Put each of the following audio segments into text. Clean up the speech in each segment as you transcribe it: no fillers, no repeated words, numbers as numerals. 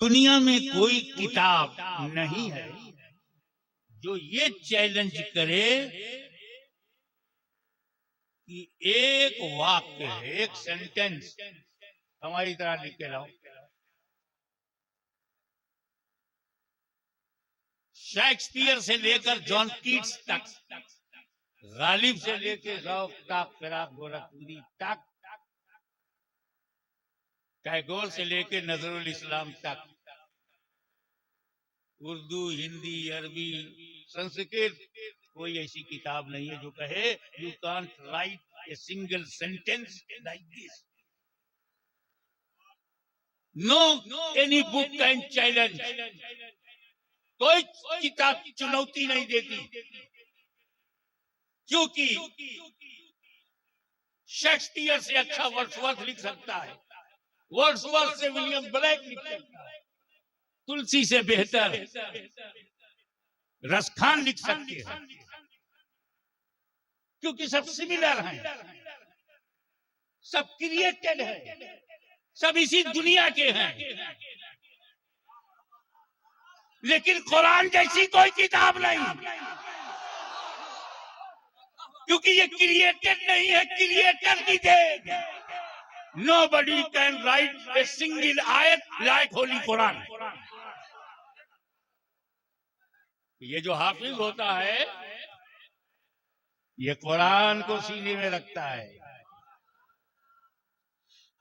दुनिया में कोई किताब नहीं है जो ये चैलेंज करे कि एक वाक्य, एक सेंटेंस हमारी तरह लिख के लाओ। शेक्सपियर से लेकर जॉन कीट्स तक, गालिब से लेकर रौफ तक, फिराक गोरखपुरी तक, टैगोर से लेकर नजरुल इस्लाम तक, उर्दू, हिंदी, अरबी, संस्कृत, कोई ऐसी किताब नहीं है जो कहे you can't write a single sentence like this. No any book can challenge. कोई किताब चुनौती नहीं देती, क्योंकि शेक्सपियर से अच्छा वर्ड्सवर्थ लिख सकता है, वर्ड्सवर्थ से विलियम ब्लेक लिख सकता है, तुलसी से बेहतर रसखान लिख सकते हैं, क्योंकि सब सिमिलर हैं, सब क्रिएटेड है, सब इसी दुनिया के हैं। लेकिन कुरान जैसी कोई किताब नहीं, क्योंकि ये क्रिएटेड नहीं है, क्रिएटर की देन। Nobody can write a single आयत लाइक होली कुरान। ये जो हाफिज होता है ये कुरान को सीने में रखता है।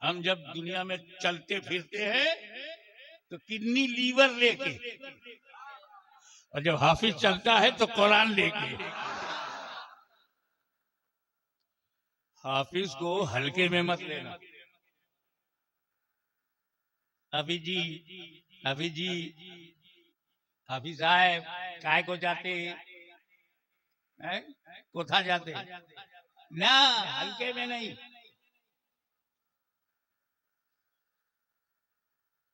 हम जब दुनिया में चलते फिरते हैं तो किडनी लीवर लेके, और जब हाफिज चलता है तो कुरान लेके। हाफिज को हल्के में मत लेना। हाफिज जी हाफिज साहब काय को जाते हैं, कोथा जाते ना, हल्के में नहीं।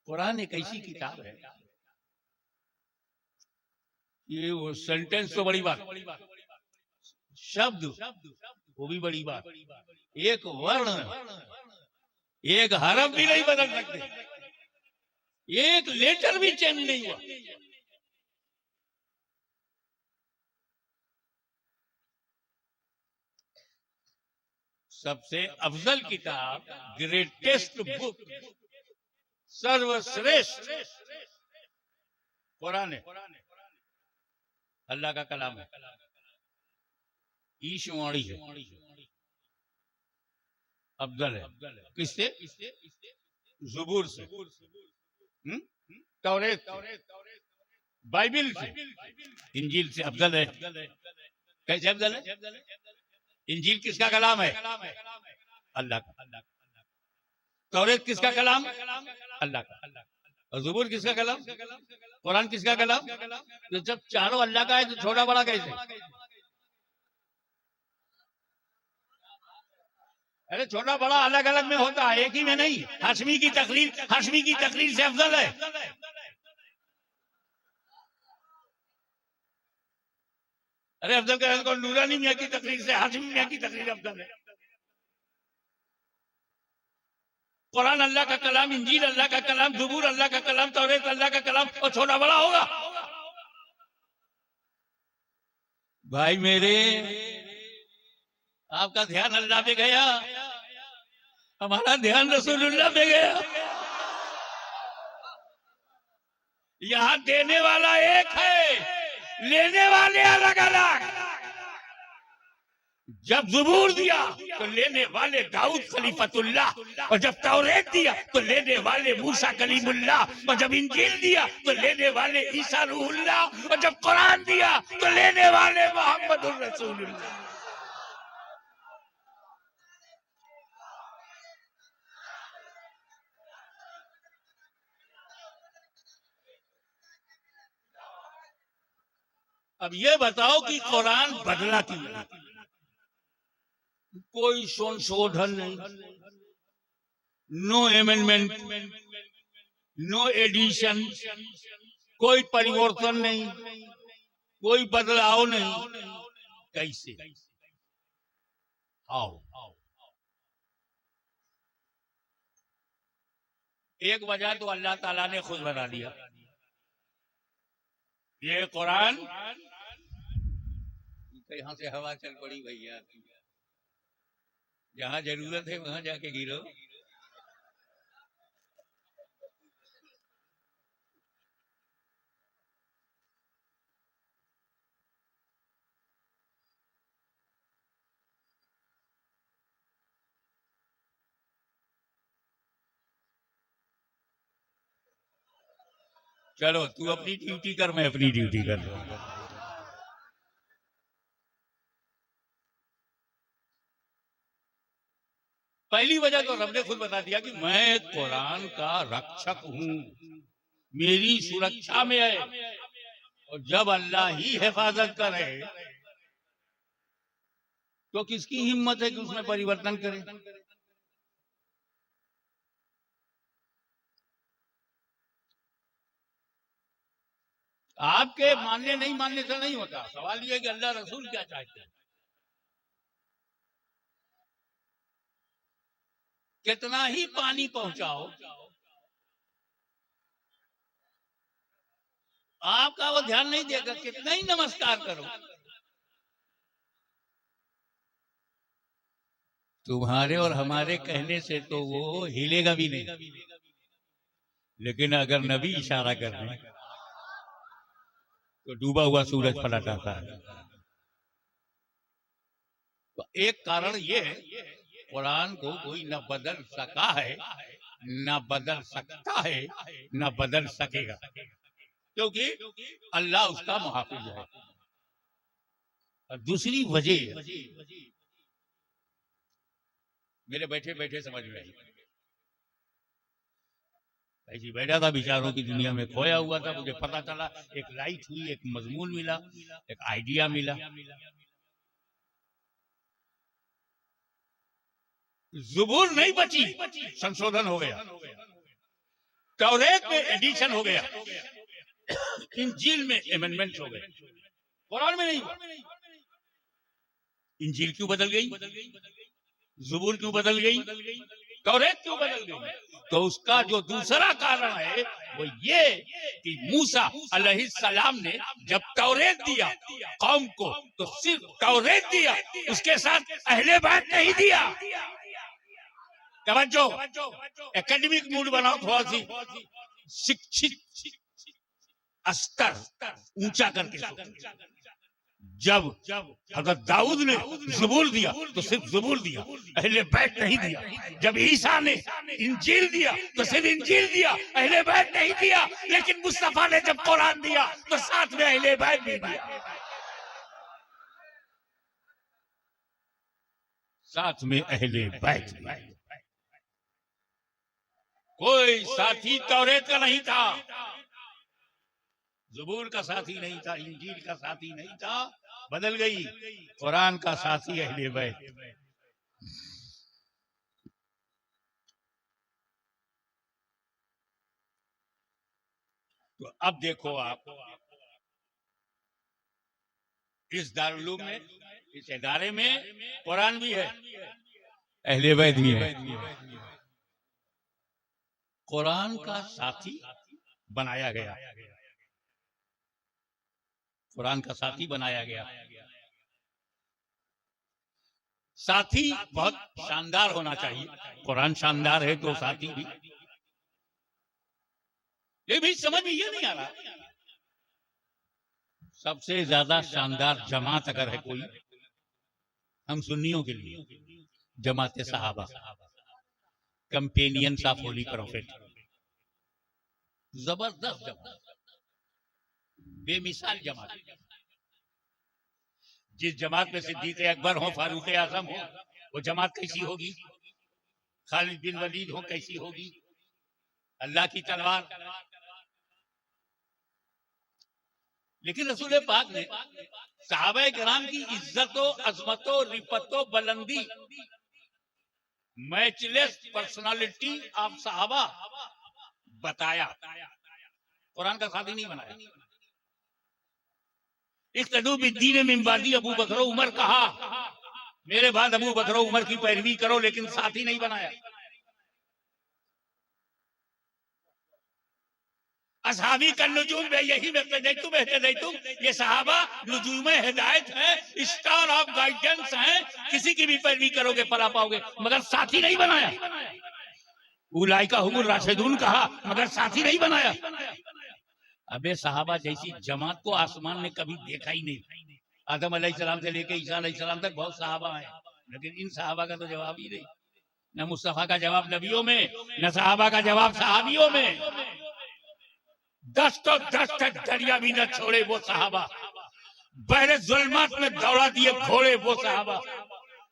कुरान एक ऐसी किताब है, ये वो सेंटेंस तो बड़ी बात, शब्द वो भी बड़ी बात, एक वर्ण, एक हरफ भी नहीं बदल सकते, एक लेटर भी चेंज नहीं हुआ। सबसे अफजल किताब, ग्रेटेस्ट बुक, सर्वश्रेष्ठ कुरान है, अल्लाह का कलाम है, ईशवाणी है, अफजल है। किससे? ज़बूर से, तौरेत से, बाइबिल से, इंजील से अफजल है। कैसे अफजल है? इंजील किसका कलाम है? अल्लाह का। तौरेत किसका कलाम? अल्लाह का। और ज़बूर किसका कलाम? कुरान किसका कलाम? तो जब चारों अल्लाह का है तो छोटा बड़ा कैसे? अरे छोटा बड़ा अलग अलग में होता है, एक ही में नहीं। हाशमी की तकरीर से अफजल है। अरे अफजल का नूरानी मियां की तकरीर से हाशमी मियां की तकरीर अफजल है। कुरान अल्लाह का कलाम, इंजील अल्लाह का कलाम, ज़बूर अल्लाह का कलाम, तौरेत अल्लाह का कलाम, और छोटा बड़ा होगा? भाई मेरे, आपका ध्यान अल्लाह पे गया, हमारा ध्यान रसूलुल्लाह पे गया। यहां देने वाला एक है, लेने वाले अलग अलग। जब ज़बूर दिया तो लेने वाले दाऊद खलीफतुल्लाह, और जब तौरेत दिया तो लेने वाले मूसा कलीमुल्लाह, और जब इंजील दिया तो लेने वाले ईसा रूहुल्लाह, और जब कुरान दिया तो लेने वाले मोहम्मदुर रसूलुल्लाह। अब ये बताओ कि कुरान बदला क्यों? कोई संशोधन नहीं, नो अमेंडमेंट, नो एडिशन, कोई परिवर्तन नहीं, कोई बदलाव नहीं। कैसे? आओ, एक वजह तो अल्लाह ताला ने खुद बता दिया, ये कुरान यहाँ से हवा चल पड़ी भैया, जहां जरूरत है वहां जाके गिरो। चलो तू अपनी ड्यूटी कर, मैं अपनी ड्यूटी कर लूंगा। पहली वजह तो रब ने खुद बता दिया कि मैं कुरान का रक्षक हूं, मेरी सुरक्षा में है, और जब अल्लाह ही हिफाजत करे तो किसकी हिम्मत है कि उसमें परिवर्तन करे। आपके मानने नहीं मानने से नहीं होता, सवाल यह है कि अल्लाह रसूल क्या चाहते हैं। कितना ही पानी पहुंचाओ, आपका वो ध्यान नहीं देगा, कितना ही नमस्कार करो, तुम्हारे और हमारे कहने से तो वो हिलेगा भी नहीं। लेकिन अगर नबी इशारा कर दें तो डूबा हुआ सूरज पलट आता है। तो एक कारण ये है, कुरान को कोई न बदल सका है, न बदल सकता है, न बदल सकेगा, क्योंकि अल्लाह उसका मुहाफिज है। और दूसरी वजह मेरे बैठे बैठे समझ में आई। ऐसी बैठा था विचारों की दुनिया में खोया हुआ था, मुझे पता चला, एक लाइट हुई, एक मजमून मिला, एक आइडिया मिला। ज़ुबूर नहीं बची, संशोधन हो गया, तौरेत में एडिशन हो गया, इंजील में अमेंडमेंट हो गए, कुरान में नहीं हुआ। इंजील क्यों बदल गई, ज़ुबूर क्यों बदल गई, तौरेत क्यों बदल गई? तो उसका जो दूसरा कारण है वो ये कि मूसा अलैहिस्सलाम ने जब तौरेत दिया कौम को, तो सिर्फ तौरेत दिया, उसके साथ अहले बैत नहीं दिया। तवज्जो, एकेडमिक मूड बनाओ, थोड़ा सी शिक्षित स्तर ऊंचा करके। जब हज़रत दाऊद ने ज़बूर दिया तो सिर्फ ज़बूर दिया, अहले बैत नहीं दिया। जब ईसा ने इंजील दिया तो सिर्फ इंजील दिया, अहले बैत नहीं दिया। लेकिन मुस्तफा ने जब कुरान दिया तो साथ में अहले बैत भी दिया, साथ में अहले बैत भी। कोई साथी तौरेत का नहीं था, ज़बूर का साथी नहीं था, इंजील का साथी नहीं था, बदल गई, कुरान का साथी अहले बैत। तो अब देखो आप, इस दारुल में, इस इदारे में कुरान भी है, अहले बैत भी है। कुरान का साथी बनाया गया, कुरान का साथी बनाया गया। साथी बहुत शानदार होना चाहिए, कुरान शानदार है तो साथी भी। ये भी समझ में ये नहीं आ रहा, सबसे ज्यादा शानदार जमात अगर है कोई हम सुन्नियों के लिए, जमात सहाबा, कंपेनियंस ऑफ होली प्रॉफिट। जबरदस्त जमात, बेमिसाल जमात। जिस जमात में सिद्दीक अकबर हो, फारूक आजम हो, वो जमात कैसी होगी? खालिद बिन वलीद हो, कैसी होगी? अल्लाह की तलवार। लेकिन रसूल पाक ने सहाबा किराम की इज्जतो, अजमतो, रिफतो, बुलंदी, मैचलेस पर्सनालिटी ऑफ सहाबा बताया, कुरान का साथी नहीं बनाया। इक़्तदू बिद्दीन मिन बादी अबू बकर उमर कहा, मेरे बाद अबू बकर उमर की पैरवी करो, लेकिन साथी नहीं बनाया। असहाबी का नुजूम में यही तुम ये सहाबा नुजूम हिदायत है, स्टार ऑफ गाइडेंस है, किसी की भी पैरवी करोगे फला पाओगे, मगर साथी नहीं बनाया। उलाइका हुमुर राशिदून कहा, मगर साथी नहीं बनाया। अबे सहाबा जैसी जमात को आसमान ने कभी देखा ही नहीं। आदम अलैहिस्सलाम से लेके ईसा अलैहिस्सलाम तक बहुत सहाबा हैं, लेकिन इन सहाबा का तो जवाब ही नहीं। न मुस्तफा का जवाब नबियों में, न सहाबा का जवाब सहाबियों में। 10 तो 10 तक दरिया भी न छोड़े वो सहाबा, बहरे जुल्मात में दौड़ा दिए घोड़े वो सहाबा,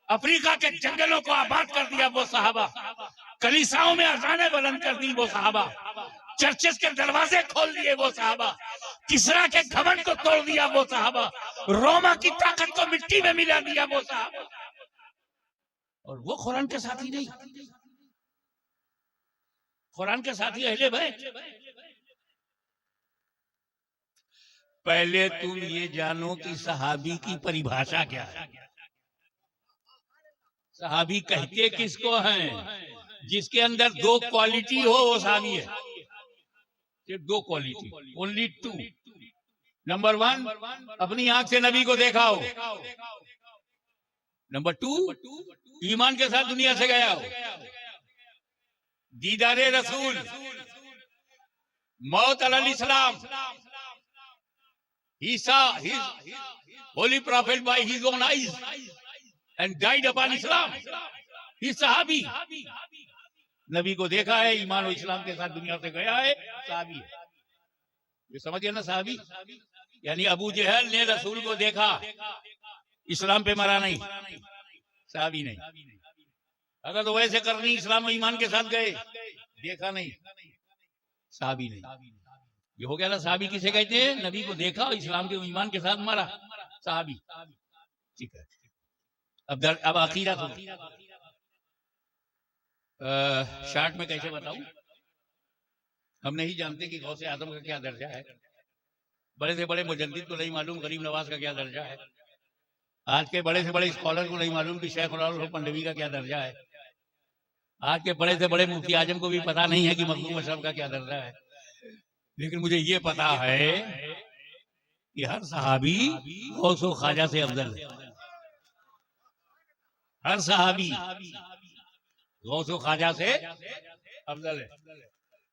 अफ्रीका के जंगलों को आबाद कर दिया वो सहाबा, कलीसाओं में अजानें बुलंद कर दी वो सहाबा, चर्चेस के दरवाजे खोल दिए वो सहाबा, किसरा के घमंड को तोड़ दिया वो सहाबा, रोमा की ताकत को मिट्टी में मिला दिया वो सहाबा। और वो कुरान के साथी नहीं, कुरान के साथी अहले बैत। पहले तुम ये जानो कि सहाबी की परिभाषा क्या है। सहाबी कहते किसको हैं? जिसके अंदर 2 क्वालिटी हो वो सहाबी है। सिर्फ 2 क्वालिटी, ओनली 2। नंबर 1, अपनी आंख से नबी को देखा हो। नंबर 2, ईमान के साथ दुनिया से गया हो। दीदारे रसूल, मौत अलल इस्लाम, he saw his holy prophet by his own eyes and died upon Islam. He सहाबी, नबी को देखा है, ईमान और इस्लाम के साथ दुनिया से गया है, सहाबी है। ये समझिए ना, सहाबी यानी अबू जहल ने रसूल को देखा, इस्लाम पे मरा नहीं, सहाबी नहीं। अगर तो वैसे करनी, इस्लाम और ईमान के साथ गए, देखा नहीं, सहाबी नहीं। ये हो गया ना, सहाबी किसे कहते हैं? नबी को देखा और इस्लाम के ईमान के साथ मरा, सहाबी। ठीक है, अब अकीदा तो शार्ट में कैसे बताऊं? हम नहीं जानते कि गौसे आजम का क्या दर्जा है। बड़े से बड़े मुजद्दिद को नहीं मालूम गरीब नवाज का क्या दर्जा है। आज के बड़े से बड़े स्कॉलर को नहीं मालूम कि शेख पंडवी का क्या दर्जा है। आज के बड़े से बड़े मुफ्ती आजम को भी पता नहीं है कि मखदूम अशरफ का क्या दर्जा है। लेकिन मुझे ये पता है कि हर सहाबी गौसो ख्वाजा से अफजल है। हर सहाबी गौसो ख्वाजा से अफजल है।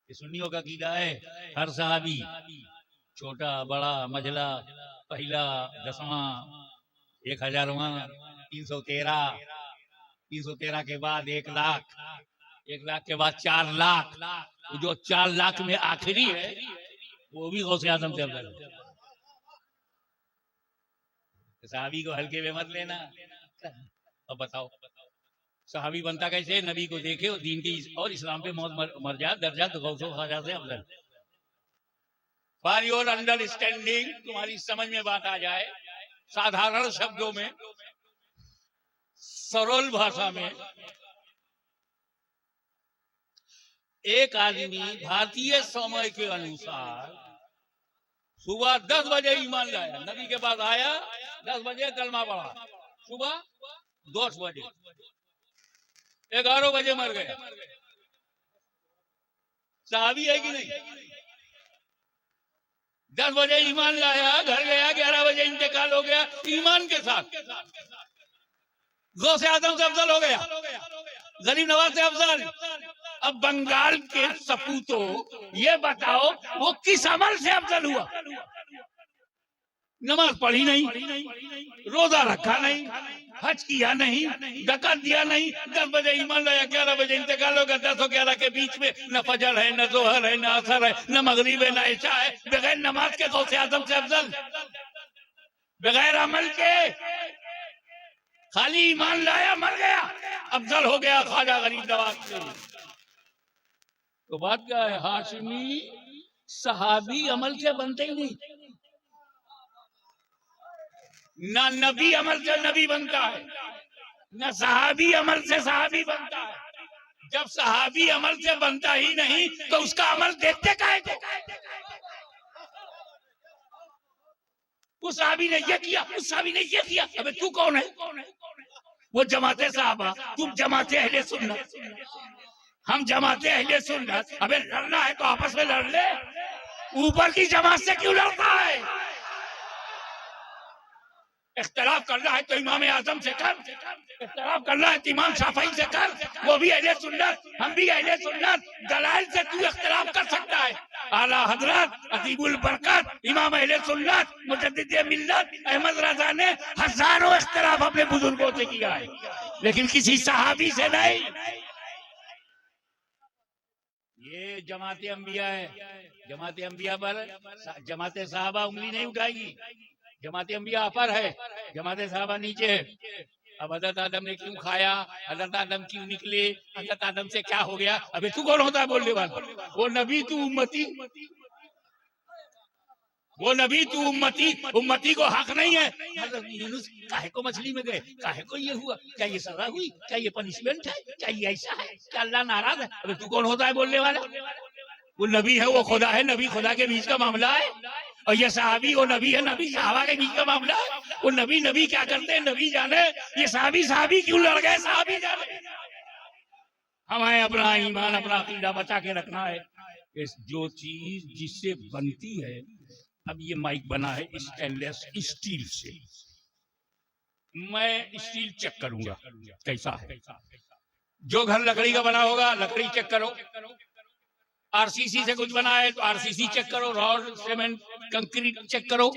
ये सुन्नियों का कीदा है। हर सहाबी, छोटा बड़ा मझला, पहला, 10वां, 1000वां, 313 के बाद 1 लाख, 1 लाख के बाद 4 लाख, जो 4 लाख में आखिरी है वो भी गौसे आजम से अफजल है। सहाबी को हल्के में मत लेना। अब बताओ सहाबी बनता कैसे? नबी को देखे और दीन की और इस्लाम पे मौत मर जाए, दर्जा तो गौसो ख्वाजा से अफजल। फॉर योर अंडरस्टैंडिंग, तुम्हारी समझ में बात आ जाए, साधारण शब्दों में, सरल भाषा में, एक आदमी भारतीय समय के अनुसार सुबह 10 बजे ईमान लाया, नबी के पास आया, 10 बजे कलमा पढ़ा, सुबह 10 बजे, 11 बजे मर गया। सहाबी है कि नहीं? 10 बजे ईमान लाया, घर गया, 11 बजे इंतकाल हो गया, ईमान के साथ गौसे आजम से अफजल हो गया, गरीब नवाज से अफजल। अब बंगाल के सपूतों ये बताओ वो किस अमल से अफजल हुआ? नमाज पढ़ी नहीं, रोजा रखा नहीं, हज किया नहीं, ज़कात दिया नहीं, 10 बजे ईमान लाया, 11 बजे इंतकाल हो गया। 10 और 11 के बीच में न फजर है, न जोहर है, न असर है, न मगरिब है, न इशा है। बगैर नमाज के गौसे आजम से अफजल, बगैर अमल के, खाली ईमान लाया, मर गया, अफजल हो गया ख्वाजा गरीब नवाज से। तो बात क्या है? हाशिमी सहाबी अमल से बनते ही नहीं। ना नबी अमल से नबी बनता है, न सहाबी अमल से सहाबी बनता है। जब सहाबी अमल से बनता ही नहीं तो उसका अमल देखते काहे को? उस सहाबी ने ये किया, उस सहाबी ने ये किया। अबे तू कौन है? वो जमाते साहबा, तुम जमाते अहले सुन्नत, हम जमाते अहले सुन्नत। अबे लड़ना है तो आपस में लड़ ले। ऊपर की जमात से क्यों लड़ता है? इख्तिलाफ करना है तो इमाम आजम से कर, इख्तिलाफ करना है तो इमाम शाफई से कर, वो भी अहले सुन्नत, हम भी अहले सुन्नत। दलाइल से तू इख्तिलाफ कर सकता है। आला हजरत अतीबुल बरकत इमाम अहले सुन्नत मुजद्दिद मिल्लत अहमद रजा ने हजारों इख्तिलाफ अपने बुजुर्गों से किया है, लेकिन किसी सहाबी से नहीं। ये जमात अंबिया है, जमात अंबिया पर जमात साहबा उंगली नहीं उठाएगी। जमात अंबिया अपर है, जमात साहबा नीचे है। अब हजरत आदम ने क्यों खाया, हजरत आदम क्यों निकले, हजरत आदम से क्या हो गया, अबे तू कौन होता है बोलने वाला? वो नबी तू उम्मती, वो नबी तू उम्मती, उम्मती को हक नहीं है। हजरत यूनुस काहे को मछली में गए, काहे को ये हुआ, क्या ये सजा हुई, क्या ये पनिशमेंट है, क्या ये ऐसा है, क्या अल्लाह नाराज है? अबे तू कौन होता है बोलने वाला? वो नबी है, वो खुदा है, नबी खुदा के बीच का मामला है। और ये सहाबी वो नबी है, नबी सहाबा के बीच का मामला है। वो नबी नबी क्या करते हैं नबी जाने, ये सहाबी सहाबी क्यों लड़ गए सहाबी जाने। हमें अपना ईमान अपना अकीदा बचा के रखना है। इस जो चीज जिससे बनती है, अब ये माइक बना है स्टेनलेस स्टील से, मैं स्टील चेक करूंगा कैसा है। जो घर लकड़ी का बना होगा लकड़ी चेक करो, आरसीसी से कुछ बना है तो आरसीसी चेक करो, रॉड सीमेंट कंक्रीट चेक करो।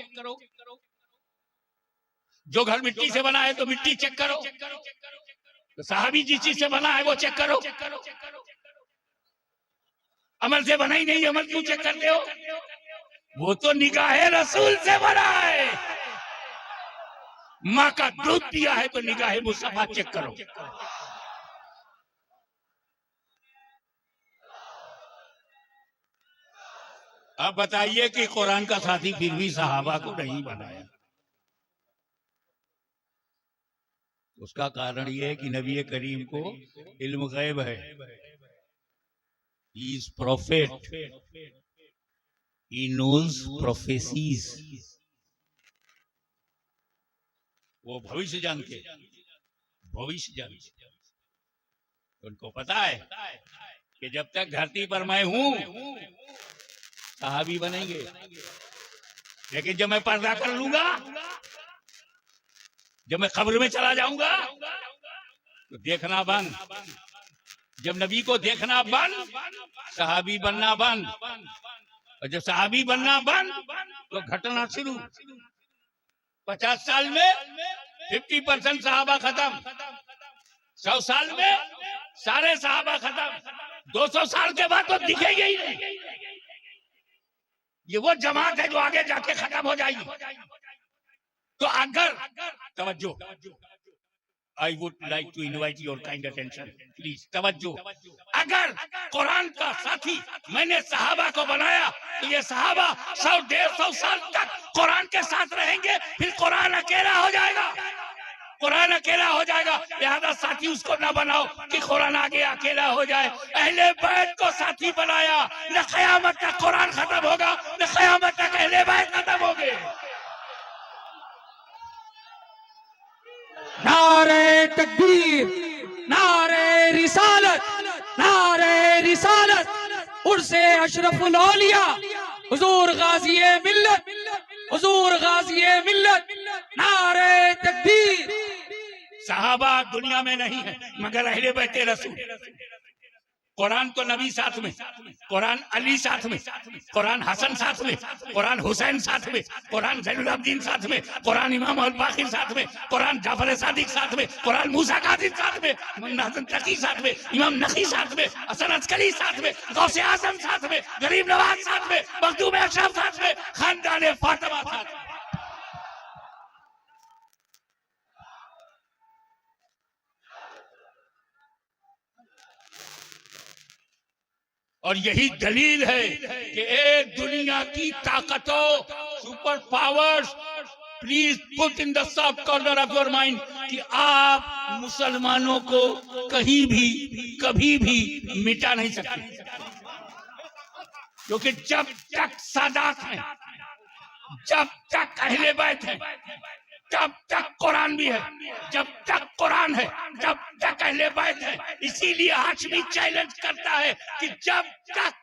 जो घर मिट्टी से बना है तो मिट्टी चेक करो, तो सहाबी जिस चीज से बना है वो चेक करो। अमल से बना ही नहीं, अमल क्यों चेक करते हो? वो तो निगाहे रसूल से बना है। माँ का दूध पिया है तो निगाहे मुस्तफा चेक करो। अब बताइए कि कुरान का साथी फिर भी सहाबा को नहीं बनाया। उसका कारण यह है कि नबी करीम को इल्म गैब है। He is prophet, he knows prophecies. वो भविष्य जानते, भविष्य जानते। उनको पता है कि जब तक धरती पर मैं हूं सहाबी बनेंगे, लेकिन जब मैं पर्दा कर लूंगा, जब मैं कब्र में चला जाऊंगा तो देखना बंद। जब नबी को देखना बंद, सहाबी बनना बंद। और जब सहाबी बनना बंद तो घटना शुरू। 50 साल में 50% सहाबा खत्म, 100 साल में सारे सहाबा खत्म, 200 साल के बाद तो दिखेंगे ही नहीं। ये वो जमात है जो आगे जाके खत्म हो जाएगी। तो अगर तवज्जो, I would like to invite your kind attention please, तवज्जो। अगर कुरान का साथी मैंने सहाबा को बनाया तो ये सहाबा 100-150 साल तक कुरान के साथ रहेंगे, फिर कुरान अकेला हो जाएगा, कुरान अकेला हो जाएगा। लिहाजा साथी उसको ना बनाओ कि कुरान आगे अकेला हो जाए। अहले बैत को साथी बनाया, न क़यामत तक कुरान खत्म होगा, न क़यामत तक अहले बैत खत्म होंगे। नारे तकबीर, नारे रिसालत, नारे रिसालत, उर्से अशरफुल औलिया हुजूर गाज़ी मिल्लत, हुजूर गाज़ी मिल्लत, नारे तकबीर। सहाबा दुनिया में नहीं है मगर अहले बैत रसूल। कुरान तो नबी साथ में, कुरान अली साथ में, कुरान हसन साथ में, कुरान हुसैन साथ में, कुरान ज़ैनुल आबिदीन साथ में, कुरान इमाम अल बाक़िर साथ में, कुरान जाफर सादिक साथ में, कुरान मूसा काज़िम साथ में, इमाम हसन तकी साथ में, इमाम नकी साथ में, हसन अस्करी साथ में, गौसे आज़म साथ में, गरीब नवाज साथ में, मखदूम अशरफ साथ में, खानदान फातिमा साथ में। और यही दलील है कि एक दुनिया की ताकतों, super powers, please put in the sub corner of your mind कि आप मुसलमानों को कहीं भी कभी भी मिटा नहीं सकते। क्योंकि जब तक सादात है, जब तक अहले बैत है, जब तक कुरान भी है, जब तक कुरान है, जब तक अहले बैत है। इसीलिए हाशमी चैलेंज करता है कि जब तक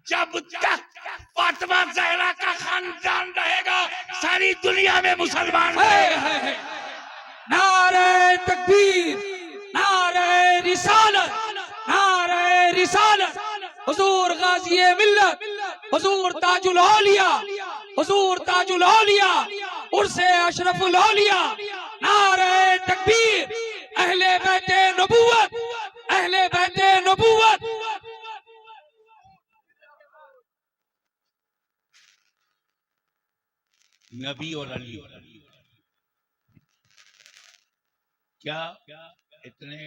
जब तक फातिमा ज़हरा का खानदान रहेगा सारी दुनिया में मुसलमान रहेगा। नारे तकबीर, नारे रिसालत, नारे रिसालत। हुजूर गाज़ी मिल्लत, हुजूर ताजुल औलिया, हुजूर ताजुल औलिया, उर्से अशरफुल औलिया। नारे तकबीर, अहले बैते नबूवत, अहले बैते नबूवत। नबी और अली क्या इतने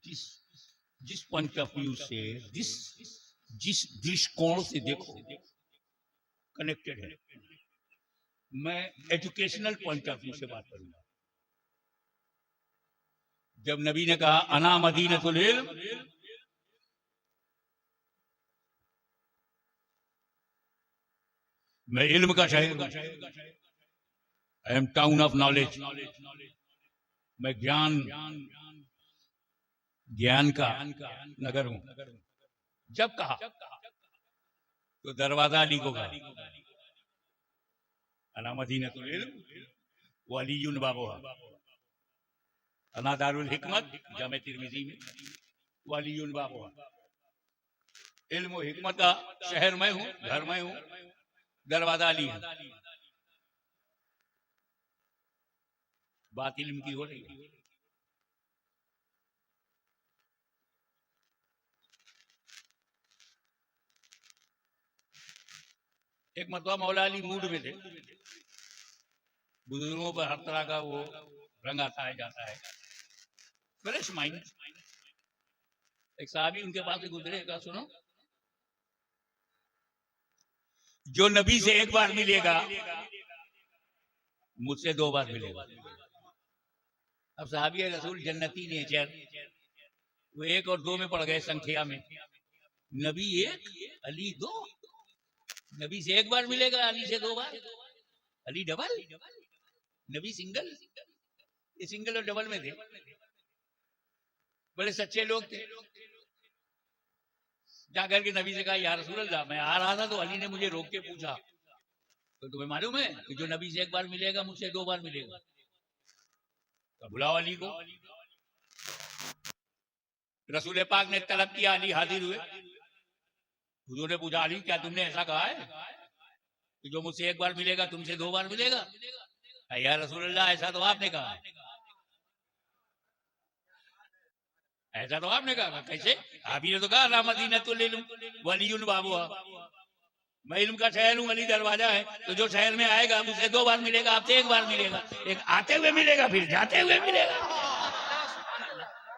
जिस जिस पॉइंट ऑफ व्यू से जिस दृष्टिकोण से देखो कनेक्टेड है। मैं एजुकेशनल पॉइंट ऑफ व्यू से बात करूंगा। जब नबी ने कहा अना मदीनतुल इल्म, मैं इल्म का शहर हूं, I am town of knowledge, मैं ज्ञान का नगर हूं। जब कहा तो दरवाजा अली को कहा, अना मदीनतुल इल्म व अलीयुन बाबुहा, अना दारुल हिकमत जामे तिर्मिज़ी में व अलीयुन बाबुहा। इल्म व हिकमत का शहर मैं हूं, घर मैं हूं, दरवाजा अली है। बात इल्म की हो रही है। एक मतवा मौला अली मूड में थे, बुजुर्गों पर हर तरह का वो रंग आता है जाता है, फ्रेश माइंड। एक साहबी उनके पास से गुजरे, कहा सुनो, जो नबी से एक बार मिलेगा मुझसे 2 बार मिलेगा। अब साहबी रसूल जन्नती नेचर, वो 1 और 2 में पड़ गए संख्या में। नबी 1 अली 2, नबी से 1 बार मिलेगा, अली से 2 बार, अली डबल, नबी सिंगल। ये सिंगल और डबल में थे, बड़े सच्चे लोग थे। जाकर के नबी से कहा या रसूल अल्लाह, मैं आ रहा था तो अली ने मुझे रोक के पूछा, तो तुम्हें मालूम है कि जो नबी से 1 बार मिलेगा मुझसे 2 बार मिलेगा, तो बुलाओ अली को। रसूल पाक ने तलब किया, अली हाजिर हुए। हुजूर ने पूछा, अली क्या तुमने ऐसा कहा है कि जो मुझसे 1 बार मिलेगा तुमसे 2 बार मिलेगा? या रसूल अल्लाह, ऐसा तो आपने कहा है, ऐसा तो आपने कहा। कैसे? आप ही ने तो कहा ना मदीनतुल इल्म व अलीयुन बाबुहा, मैं इल्म का शहर हूँ, अली दरवाजा है। तो जो शहर में आएगा मुझसे 2 बार मिलेगा, आपसे 1 बार मिलेगा। एक आते हुए मिलेगा, फिर जाते हुए मिलेगा।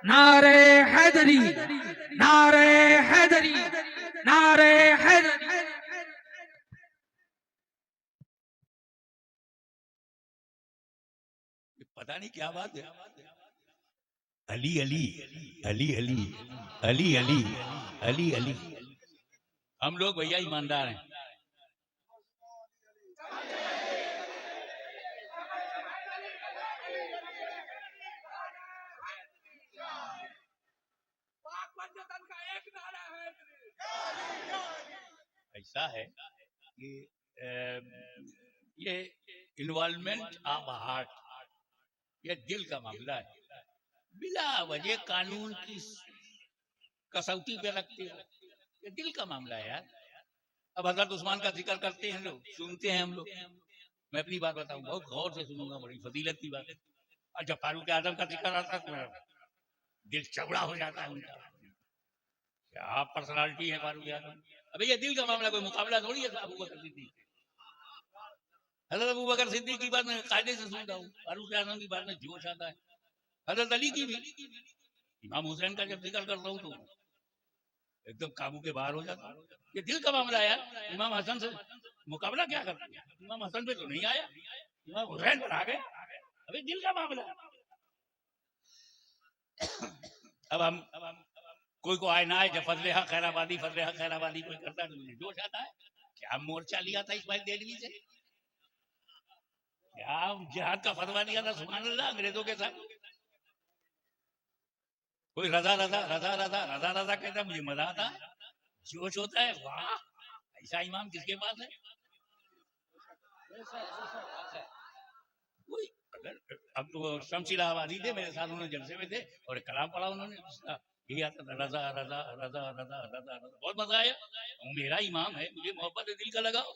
नारे हैदरी, नारे हैदरी, नारे हैदरी। पता नहीं क्या बात है, अली अली अली अली अली अली अली अली। हम लोग भैया ईमानदार हैं। ऐसा है कि ये इन्वॉल्वमेंट ऑफ हार्ट, ये दिल का मामला है। बिला वजह कानून की कसौटी पे रखते हो, ये दिल का मामला है यार। अब हजरत उस्मान का जिक्र करते हैं लोग, सुनते हैं हम लोग। मैं अपनी बात बताऊं, बहुत गौर से सुनूंगा, बड़ी फजीलत की बात है। और जब फारूक आजम का जिक्र आता है तो दिल चौड़ा हो जाता है उनका। क्या पर्सनालिटी है फारूक आजम। अबे ये दिल का मामला, कोई मुकाबला थोड़ी है अबू बकर सिद्दीक। हजरत अबू बकर सिद्दीक की बात मैं कायदे से सुनता हूँ, फारूक आजम की बात में जोश आता है, हजरत अली की भी। इमाम हुसैन का जब जिक्र करता हूँ तो एकदम काबू के बाहर हो जाता। ये दिल का मामला है यार। इमाम हसन से मुकाबला क्या करते हैं? इमाम हसन पे तो नहीं आया, इमाम हुसैन पर आ गए। अभी दिल का मामला है। अब हम कोई को आए ना आए, जब फजले हक खैराबादी कोई करता है तो मुझे जोश आता है। क्या मोर्चा लिया था इस्माइल देलवी से, क्या जिहाद का फतवा दिया था सुभान अल्लाह अंग्रेजों के साथ। कोई रजा रजा रजा रजा रजा रजा कहता है, मुझे मजा आता है, जोश होता है। वाह ईसा इमाम किसके पास है? वही अगर अब तो शमशीला आबादी थे, मेरे साथ उन्होंने जलसे में थे और कलाम पढ़ा उन्होंने, यही आता था रजा रजा रजा रजा रजा रजा, बहुत मजा आया। मेरा इमाम है, मुझे मोहब्बत है, दिल का लगाओ।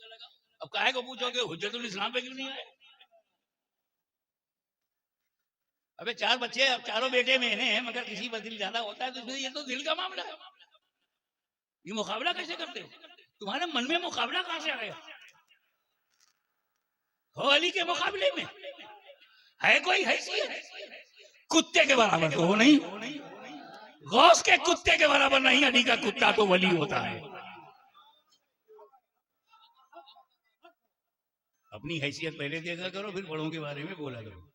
अब काहे को पूछोगे हुज्जतुल इस्लाम पे क्यों नहीं आए? अबे 4 बच्चे, अब चारों बेटे मेरे हैं, मगर किसी पर दिल ज्यादा होता है तो इसमें ये तो दिल का मामला है। ये मुकाबला कैसे करते हो? तुम्हारे मन में मुकाबला कहां से आ गया? हो अली के मुकाबले में है कोई हैसियत? कुत्ते के बराबर तो हो नहीं, गौस के कुत्ते के बराबर नहीं। अली का कुत्ता तो वली होता है। अपनी हैसियत पहले देखा करो, फिर बड़ों के बारे में बोला करो।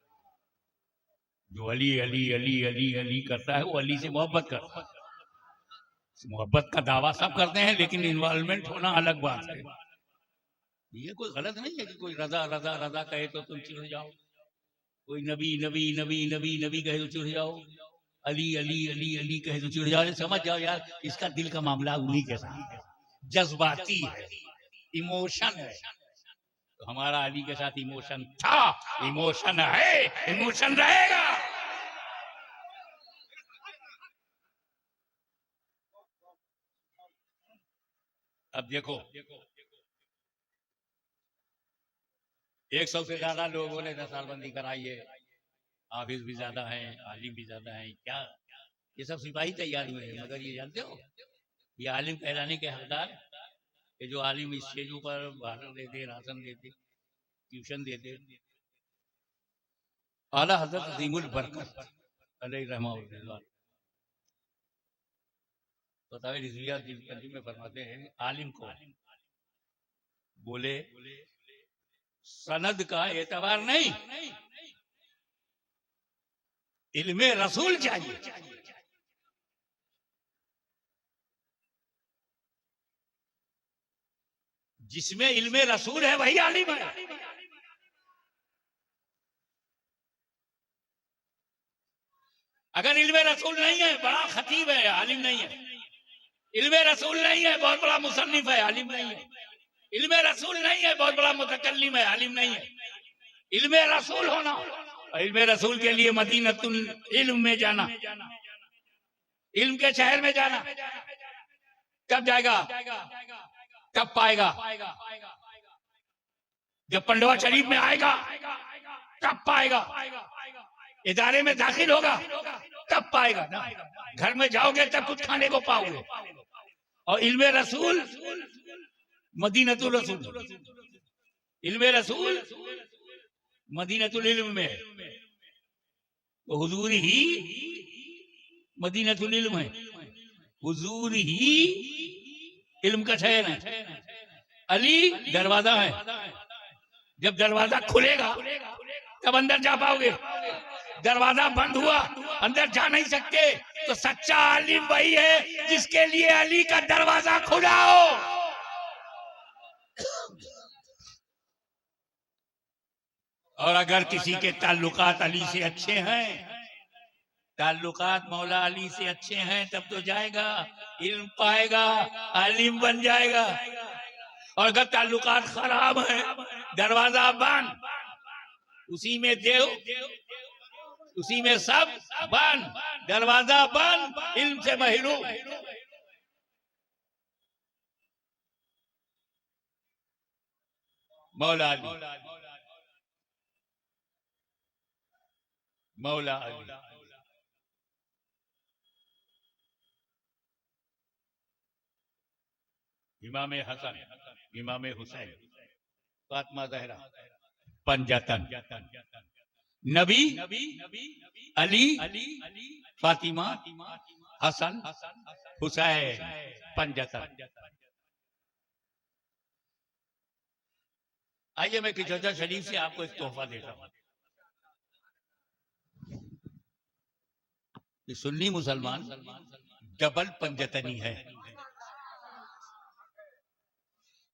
जो अली अली अली अली अली करता है वो अली से मोहब्बत करता है। मोहब्बत का दावा सब करते हैं, लेकिन इन्वॉल्वमेंट होना अलग बात है। ये कोई गलत नहीं है कि कोई रजा रजा रजा कहे तो तुम चिढ़ जाओ, कोई नबी नबी नबी नबी नबी कहे तो चिढ़ जाओ, अली अली अली अली कहे तो चिढ़ जाओ। समझ जाओ यार, इसका दिल का मामला उन्हीं के साथ है, जज्बाती है, इमोशन है। तो हमारा अली के साथ इमोशन था, इमोशन है, इमोशन रहेगा। अब देखो 100 से ज्यादा लोगों ने नसारबंदी कराई है, हाफिज भी ज्यादा है, आलिम भी ज्यादा है। क्या ये सब सिपाही तैयार हुए हैं? मगर ये जानते हो, ये आलिम कहलाने के हकदार, ये जो आलिम स्टेजों पर भाषण देते, राशन देते, ट्यूशन देते, आला हजरत अजीमुल बरकत अलैहि रहमतुल्लाह बतावे रिजविया में फरमाते हैं, आलिम को बोले सनद का एतबार नहीं, इल्मे रसूल चाहिए। जिसमें इल्मे रसूल है वही आलिम है। अगर इल्मे रसूल नहीं है, बड़ा खतीब है, आलिम नहीं है। इल्मे रसूल नहीं है, बहुत बड़ा मुसन्निफ है, आलिम नहीं है। इल्मे रसूल नहीं है, बहुत बड़ा मुतकल्लिम है, आलिम नहीं है। इल्मे रसूल होना, और इल्मे रसूल के लिए मदीनतुल इल्म में जाना, इल्म के शहर में जाना। कब जाएगा, कब पाएगा? जब पंडवा शरीफ में आएगा तब पाएगा, इदारे में दाखिल होगा तब पाएगा ना। घर में जाओगे तब कुछ खाने को पाओगे। और इल्मे रसूल मदीनतुल रसूल, इल्मे रसूल मदीनतुल इल्म में है, तो हुजूर ही मदीनतुल इल्म है, हुजूर ही इल्म का शहर है। अली दरवाजा है, जब दरवाजा खुलेगा तब अंदर जा पाओगे। दरवाजा बंद हुआ, अंदर जा नहीं सकते। तो सच्चा आलिम वही है जिसके लिए अली का दरवाजा खुला हो। और अगर किसी के ताल्लुकात अली से अच्छे हैं, ताल्लुकात मौला अली से अच्छे हैं, तब तो जाएगा, इल्म पाएगा, आलिम बन जाएगा। और अगर ताल्लुकात खराब है, दरवाजा बंद, उसी में देव, उसी में सब बंद, दरवाजा बंद, इल्म से महरूम। मौला अली, मौला अली। इमाम हसन, इमाम हुसैन, फातिमा ज़हरा, पंजतन, नबी, अली, फातिमा, हसन, हुसैन, पंजतन। आइए मैं किचौजा शरीफ से आपको एक तोहफा देता हूं। ये सुन्नी मुसलमान डबल पंजतनी है।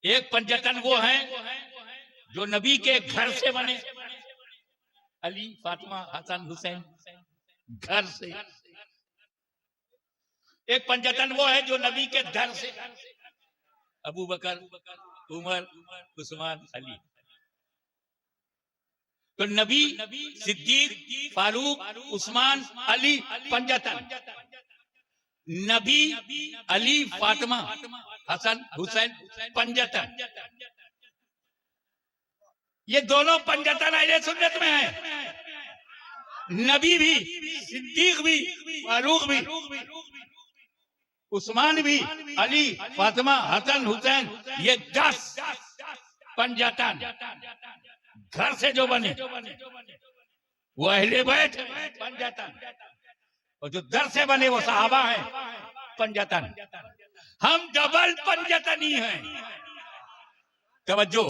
एक पंजतन वो है जो नबी के घर से बने, अली, फातिमा, हसन, हुसैन, घर से। एक पंजतन वो है जो नबी के दर से। अबू बकर, उमर, उस्मान, अली। तो नबी, सिद्दीक, फारूक, उस्मान, अली पंजतन। नबी, अली, फातिमा, हसन, हुसैन पंजतन। ये दोनों पंजतन अहले सुन्नत में है। नबी भी, सिद्दीक भी, फारूक भी, उस्मान भी, अली, फातिमा, हसन, हुसैन, ये 10 पंजतन घर से जो बने वो अहले बैत पंजतन, और जो दर से बने वो सहाबा हैं पंजतन। हम डबल पंजतनी हैं। तवज्जो,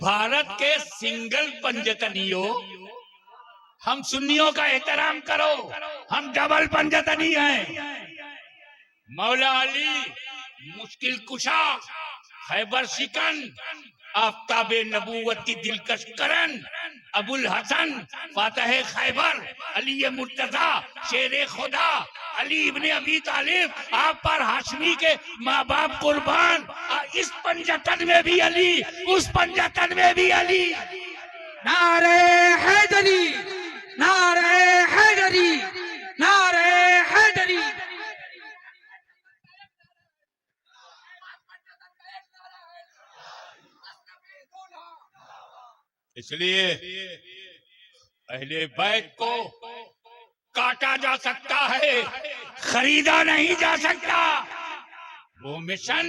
भारत के सिंगल पंजतनियों, हम सुन्नियों का एहतराम करो, हम डबल पंजतनी हैं। मौला अली मुश्किल कुशा, खैबर शिकन, आफ्ताबे नबूवत की दिलकश करन, अबुल हसन फातह खैबर, अली मुर्तजा शेर खुदा, अली इब्ने अबी तालिब, आप पर हाशमी के माँ बाप कुर्बान। इस पंजतन में भी अली, उस पंजतन में भी अली। नारे हैदरी, नारे हैदरी, नारे हैदरी। इसलिए अहले बैत को काटा जा सकता है, खरीदा नहीं जा सकता। वो मिशन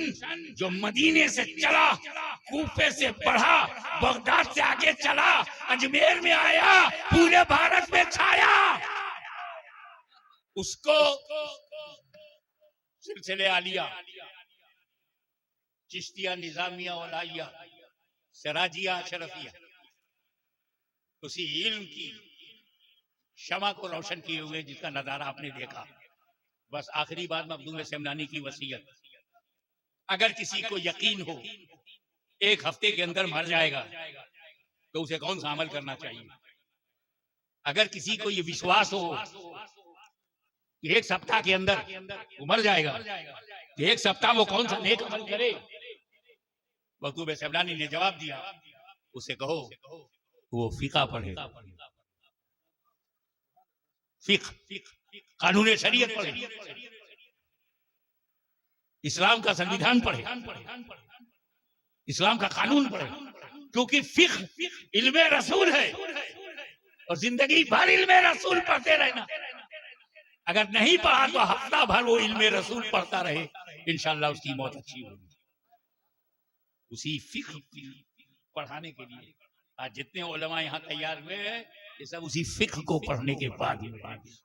जो मदीने से चला, कूफे से बढ़ा, बगदाद से आगे चला, अजमेर में आया, पूरे भारत में छाया, उसको सिलसिले आलिया, चिश्तिया, निजामिया, औलाइया, सराजिया, अशरफिया, उसी इल्म की शमा को रोशन किए हुए जिसका नजारा आपने देखा। बस आखिरी बात में अब्दुल्ला सेमनानी की वसीयत, अगर किसी को यकीन हो 1 हफ्ते के अंदर मर जाएगा तो उसे कौन सा अमल करना चाहिए? अगर किसी को ये विश्वास हो कि 1 सप्ताह के अंदर वो मर जाएगा तो 1 सप्ताह वो कौन सा नेक अमल करे? अब्दुल्ला सेमनानी ने जवाब दिया, उसे कहो वो फिका पढ़े, कानून शरीयत पढ़े, इस्लाम का संविधान पढ़े, इस्लाम का कानून पढ़े, क्योंकि फिक्र इल्मे रसूल है और जिंदगी भर इल्मे रसूल पढ़ते रहना। अगर नहीं पढ़ा तो हफ्ता भर वो इल्मे रसूल पढ़ता रहे, इंशाअल्लाह उसकी मौत अच्छी होगी। उसी फिक्र पढ़ाने के लिए आज जितने उलमा यहाँ तैयार हुए हैं, ये सब उसी फिक्र को पढ़ने के बाद ही हुए।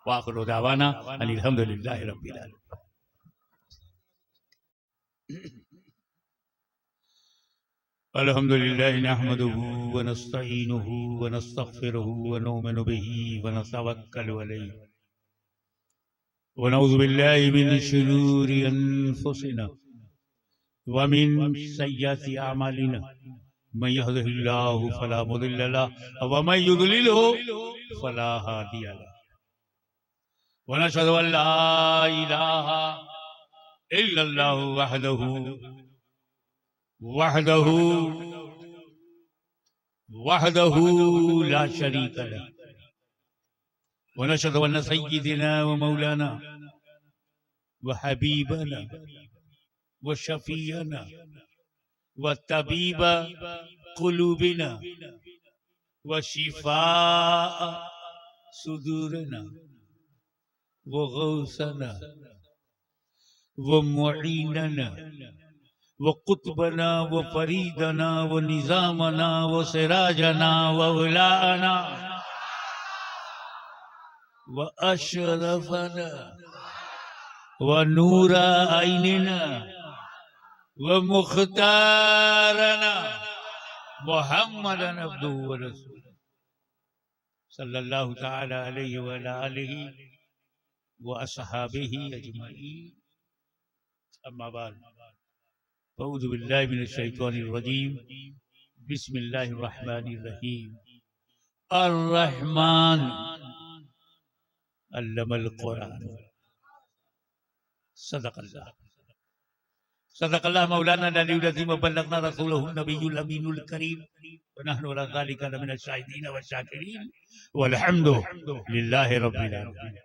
वाखिरु दावाना अल्हम्दुलिल्लाहि रब्बिल आलमीन। अल्हम्दुलिल्लाहि नहमदुहु व नस्तईनुहु व नस्तगफिरुहु व नुमिनु बिही व नतवक्कलु अलैहि व नऊज़ु बिल्लाहि मिन शुरूरि अनफुसिना व मिन सय्यिआति अमालिना मन यहदिहिल्लाहु फला मुदिल्ल लहु व मन युद्लिलहु फला हादिय लहु व नशहदु अन ला इलाहा इल्लल्लाहु वहदहु ला शरीक लहु व नशहदु अन्न सय्यिदना व मौलाना व हबीबना व शफीअना व तबीब कुलूबिना व शिफा सुदूरना व गौसना व मुईनना व कुतबना व फरीदना व निजामना व सिराजना व उलाना व अशरफना व नूरा आइनना व मुख्तारना मुहम्मदन अब्दुहु व रसूलुहु सल्लल्लाहु तआला अलैहि व आलिहि व अस्हाबिही अजमईन। अम्मा बाद, अऊज़ु बिल्लाहि मिनश शैतानिर रजीम। बिस्मिल्लाहिर रहमानिर रहीम। अर्रहमान अल्लमल कुरान। सदक़ल्लाह। सदक़ल्लाह मौलाना अलीउल अज़ीम व बल्लगना रसूलहुन नबियुल अमीनुल करीम व नहनु अला ज़ालिका लमिनश शाहिदीन व शाकिरीन वल्हम्दु लिल्लाहि रब्बिल आलमीन।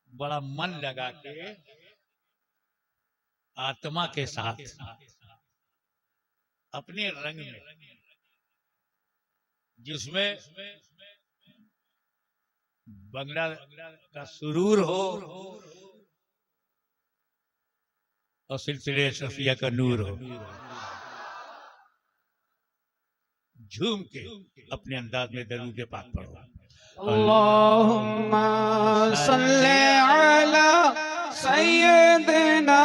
बड़ा मन लगा के आत्मा के साथ अपने रंग में, जिसमें बंगला का सुरूर हो और सिलसिले सफिया का नूर हो, झूम के अपने अंदाज में दरूद पाक पढ़ो। अल्लाहुम्मा सल्ली अला सय्यिदना